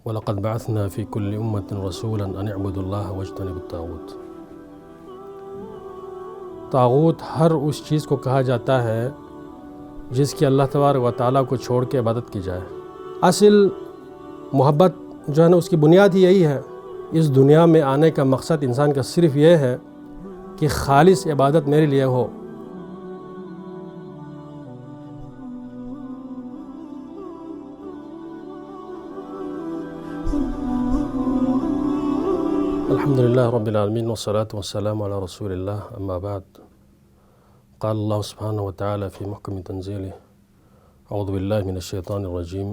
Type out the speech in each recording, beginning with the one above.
وَلَقَدْ بَعَثْنَا فِي كُلِّ أُمَّةٍ رَسُولًا أَنِ اعْبُدُوا اللَّهَ وَاجْتَنِبُوا الطَّاغُوتَ۔ طاغوت ہر اس چیز کو کہا جاتا ہے جس کی اللہ تبارک و تعالیٰ کو چھوڑ کے عبادت کی جائے۔ اصل محبت جو ہے نا اس کی بنیاد ہی یہی ہے۔ اس دنیا میں آنے کا مقصد انسان کا صرف یہ ہے کہ خالص عبادت میرے لیے ہو۔ الحمدللہ رب العالمین والصلاة والسلام علی رسول اللہ اما بعد۔ قال اللہ سبحانہ وتعالی فی محکم تنزیلہ اعوذ باللہ من الشیطان الرجیم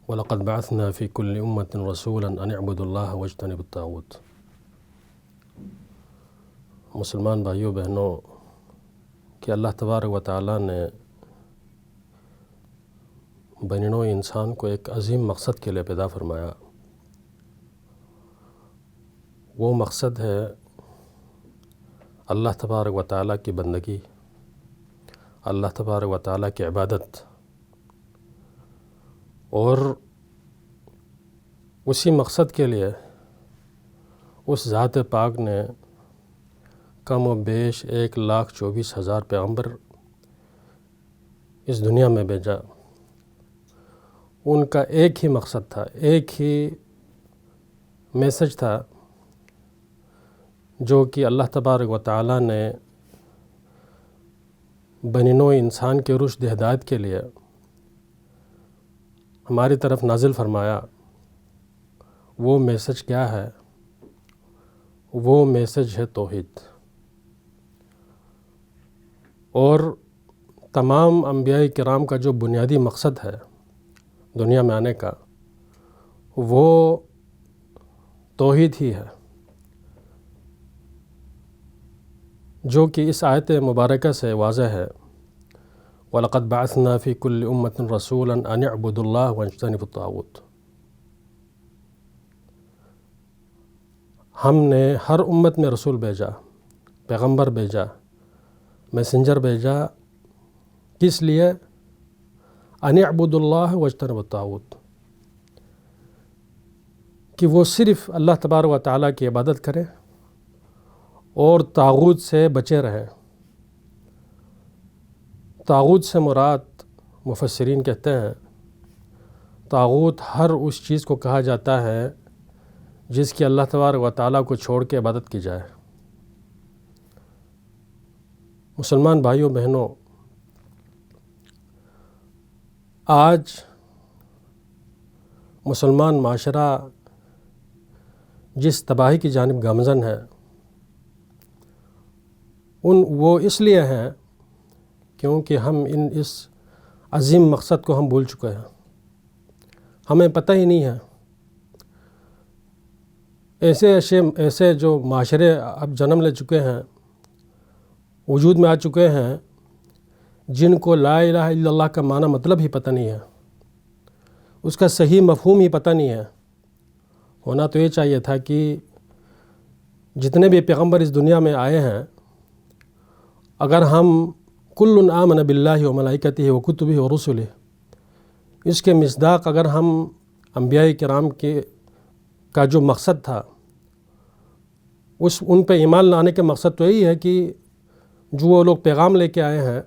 وَلَقَدْ بَعَثْنَا فِي كُلِّ أُمَّةٍ رَسُولًا أَنِ اعْبُدُوا اللَّهَ وَاجْتَنِبُوا الطَّاغُوتَ۔ مسلمان بھائیوں بہنوں، کہ اللہ تبارک و تعالیٰ نے بنی نوع انسان کو ایک عظیم مقصد کے لیے پیدا فرمایا۔ وہ مقصد ہے اللہ تبارک و تعالیٰ کی بندگی، اللہ تبارک و تعالیٰ کی عبادت، اور اسی مقصد کے لیے اس ذات پاک نے کم و بیش 1,24,000 پیغمبر اس دنیا میں بھیجا۔ ان کا ایک ہی مقصد تھا، ایک ہی میسج تھا، جو کہ اللہ تبارک و تعالیٰ نے بنی نوع انسان کے رشد ہدایت کے لیے ہماری طرف نازل فرمایا۔ وہ میسج کیا ہے؟ وہ میسج ہے توحید۔ اور تمام انبیاء کرام کا جو بنیادی مقصد ہے دنیا میں آنے کا، وہ توحید ہی ہے، جو کہ اس آیت مبارکہ سے واضح ہے۔ وَلَقَدْ بَعَثْنَا فِي كُلِّ أُمَّةٍ رَسُولًا أَنِ اعْبُدُوا اللَّهَ وَاجْتَنِبُوا الطَّاغُوتَ۔ ہم نے ہر امت میں رسول بھیجا، پیغمبر بھیجا، میسنجر بھیجا، کس لیے؟ أَنِ اعْبُدُوا اللَّهَ وَاجْتَنِبُوا الطَّاغُوتَ، کہ وہ صرف اللہ تبارک و تعالیٰ کی عبادت کریں اور طاغوت سے بچے رہیں۔ طاغوت سے مراد مفسرین کہتے ہیں، طاغوت ہر اس چیز کو کہا جاتا ہے جس کی اللہ تبارک و تعالیٰ کو چھوڑ کے عبادت کی جائے۔ مسلمان بھائیوں بہنوں، آج مسلمان معاشرہ جس تباہی کی جانب گامزن ہے، وہ اس لیے ہیں کیونکہ ہم اس عظیم مقصد کو ہم بھول چکے ہیں، ہمیں پتہ ہی نہیں ہے۔ ایسے جو معاشرے اب جنم لے چکے ہیں، وجود میں آ چکے ہیں، جن کو لا الہ الا اللہ کا معنی مطلب ہی پتہ نہیں ہے، اس کا صحیح مفہوم ہی پتہ نہیں ہے۔ ہونا تو یہ چاہیے تھا کہ جتنے بھی پیغمبر اس دنیا میں آئے ہیں، اگر ہم کل آمن باللہ و ملائکتہ و کتبہ و رسلہ، اس کے مصداق اگر ہم انبیاء کرام کا جو مقصد تھا، ان پہ ایمان لانے کے مقصد تو یہی ہے کہ جو وہ لوگ پیغام لے کے آئے ہیں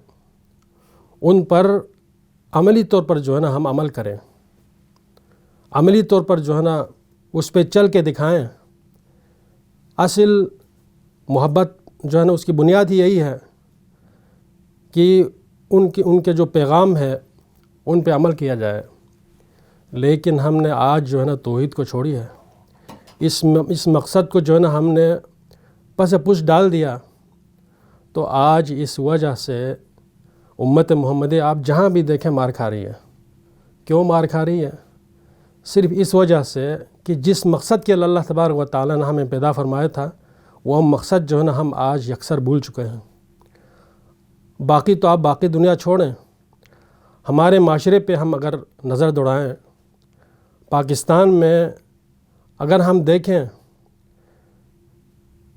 ان پر عملی طور پر جو ہے نا ہم عمل کریں، عملی طور پر جو ہے نا اس پہ چل کے دکھائیں۔ اصل محبت جو ہے نا اس کی بنیاد ہی یہی ہے کہ ان کے جو پیغام ہے ان پہ عمل کیا جائے۔ لیکن ہم نے آج جو ہے نا توحید کو چھوڑی ہے، اس مقصد کو جو ہے نا ہم نے پس پش ڈال دیا۔ تو آج اس وجہ سے امت محمدی آپ جہاں بھی دیکھیں مار کھا رہی ہے۔ کیوں مار کھا رہی ہے؟ صرف اس وجہ سے کہ جس مقصد کے لیے اللہ تبارک و تعالیٰ نے ہمیں پیدا فرمایا تھا، وہ مقصد جو ہے نا ہم آج یکسر بھول چکے ہیں۔ باقی تو آپ باقی دنیا چھوڑیں، ہمارے معاشرے پہ ہم اگر نظر دوڑائیں، پاکستان میں اگر ہم دیکھیں،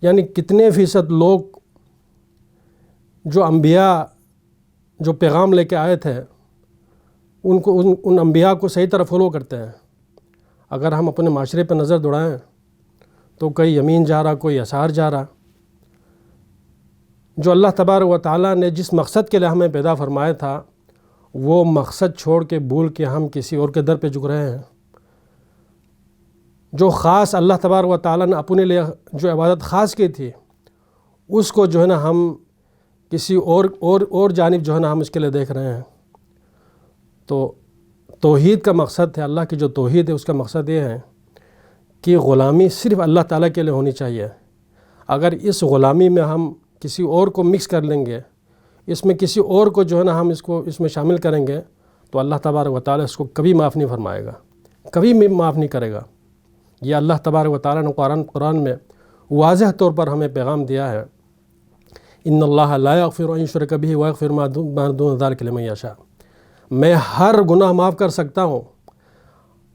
یعنی کتنے فیصد لوگ جو انبیاء جو پیغام لے کے آئے تھے ان انبیاء کو صحیح طرح فالو کرتے ہیں۔ اگر ہم اپنے معاشرے پہ نظر دوڑائیں تو کوئی یمین جا رہا، کوئی یسار جا رہا۔ جو اللہ تبارک و تعالیٰ نے جس مقصد کے لیے ہمیں پیدا فرمایا تھا وہ مقصد چھوڑ کے بھول کے ہم کسی اور کے در پہ جھک رہے ہیں۔ جو خاص اللہ تبارک و تعالیٰ نے اپنے لیے جو عبادت خاص کی تھی اس کو جو ہے نا ہم کسی اور جانب جو ہے نا ہم اس کے لیے دیکھ رہے ہیں۔ تو توحید کا مقصد ہے، اللہ کی جو توحید ہے اس کا مقصد یہ ہے کہ غلامی صرف اللہ تعالیٰ کے لیے ہونی چاہیے۔ اگر اس غلامی میں ہم کسی اور کو مکس کر لیں گے، اس میں کسی اور کو جو ہے نا ہم اس میں شامل کریں گے تو اللہ تبارک و تعالیٰ اس کو کبھی معاف نہیں فرمائے گا، کبھی معاف نہیں کرے گا۔ یہ اللہ تبارک و تعالیٰ نے قرآن میں واضح طور پر ہمیں پیغام دیا ہے، ان اللہ لا یغفر ان یشرک بہ ویغفر ما دون ذلک لمن یشاء۔ میں ہر گناہ معاف کر سکتا ہوں،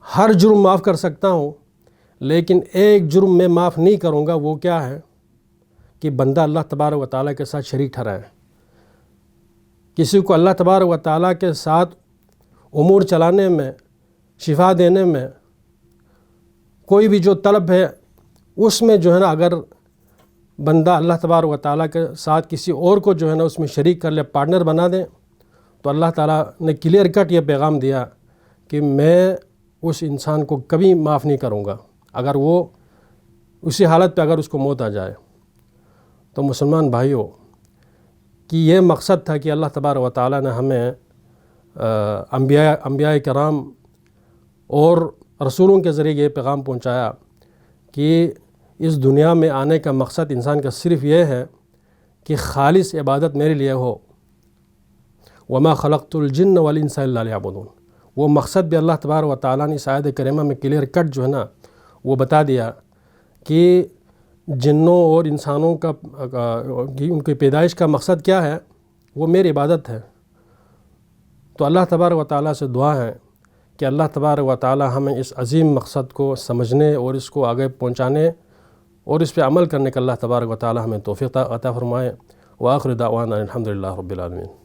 ہر جرم معاف کر سکتا ہوں، لیکن ایک جرم میں معاف نہیں کروں گا، وہ کیا ہے کہ بندہ اللہ تبارک و تعالیٰ کے ساتھ شریک ٹھہرائے۔ کسی کو اللہ تبارک و تعالیٰ کے ساتھ امور چلانے میں، شفا دینے میں، کوئی بھی جو طلب ہے اس میں جو ہے نا اگر بندہ اللہ تبارک و تعالیٰ کے ساتھ کسی اور کو جو ہے نا اس میں شریک کر لے، پارٹنر بنا دیں، تو اللہ تعالیٰ نے کلیئر کٹ یہ پیغام دیا کہ میں اس انسان کو کبھی معاف نہیں کروں گا اگر وہ اسی حالت پہ اگر اس کو موت آ جائے۔ تو مسلمان بھائیوں کہ یہ مقصد تھا کہ اللہ تبارک و تعالیٰ نے ہمیں انبیاء کرام اور رسولوں کے ذریعے یہ پیغام پہنچایا کہ اس دنیا میں آنے کا مقصد انسان کا صرف یہ ہے کہ خالص عبادت میرے لیے ہو، وما خلقت الجن والانس الا لیعبدون۔ وہ مقصد بھی اللہ تبارک و تعالیٰ نے اس آیت کریمہ میں کلیئر کٹ جو ہے نا وہ بتا دیا کہ جنوں اور انسانوں کا ان کی پیدائش کا مقصد کیا ہے، وہ میری عبادت ہے۔ تو اللہ تبارک و تعالیٰ سے دعا ہے کہ اللہ تبارک و تعالیٰ ہمیں اس عظیم مقصد کو سمجھنے اور اس کو آگے پہنچانے اور اس پہ عمل کرنے کا اللہ تبارک و تعالیٰ ہمیں توفیق عطا فرمائے۔ وآخر دعوانا الحمدللہ رب العالمین۔